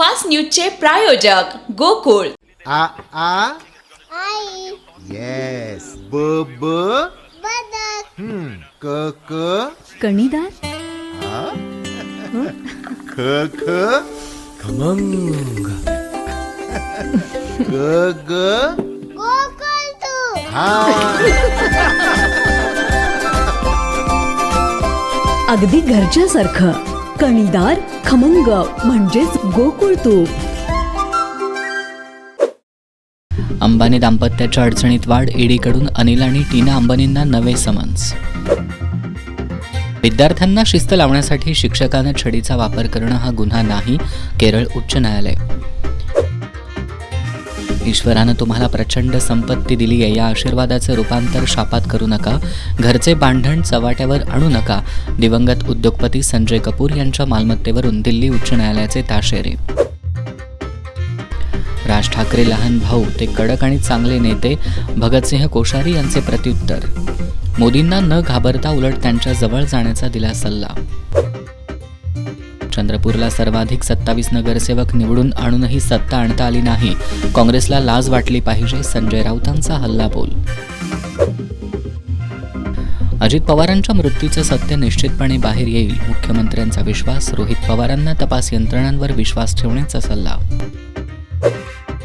Superfast न्यूजचे प्रायोजक गोकुळ. आ आ आई yes ब ब बदक क क कणीदार, ख ख खमंग, ग ग गोकुळ तू हा अगदी घरच्यासारखं. कणीदार, खमंग म्हणजेच गोकुळ तूप. अंबानी दाम्पत्याच्या अडचणीत वाढ, ईडीकडून अनिल आणि टीना अंबानींना नवे समन्स. विद्यार्थ्यांना शिस्त लावण्यासाठी शिक्षकानं छडीचा वापर करणं हा गुन्हा नाही, केरळ उच्च न्यायालय. ईश्वरानं तुम्हाला प्रचंड संपत्ती दिली आहे, या आशीर्वादाचं रूपांतर शापात करू नका. घरचे भांडण चव्हाट्यावर आणू नका. दिवंगत उद्योगपती संजय कपूर यांच्या मालमत्तेवरून दिल्ली उच्च न्यायालयाचे ताशेरे. राज ठाकरे लहान भाऊ ते कडक आणि चांगले नेते, भगतसिंह कोश्यारी यांचे प्रत्युत्तर. मोदींना न घाबरता उलट त्यांच्या जवळ जाण्याचा दिला सल्ला. चंद्रपूरला सर्वाधिक 27 नगरसेवक निवडून आणूनही सत्ता आणता आली नाही, काँग्रेसला लाज वाटली पाहिजे, संजय राऊतांचा हल्लाबोल. अजित पवारांच्या मृत्यूचं सत्य निश्चितपणे बाहेर येईल, मुख्यमंत्र्यांचा विश्वास. रोहित पवारांना तपास यंत्रणांवर विश्वास ठेवण्याचा सल्ला.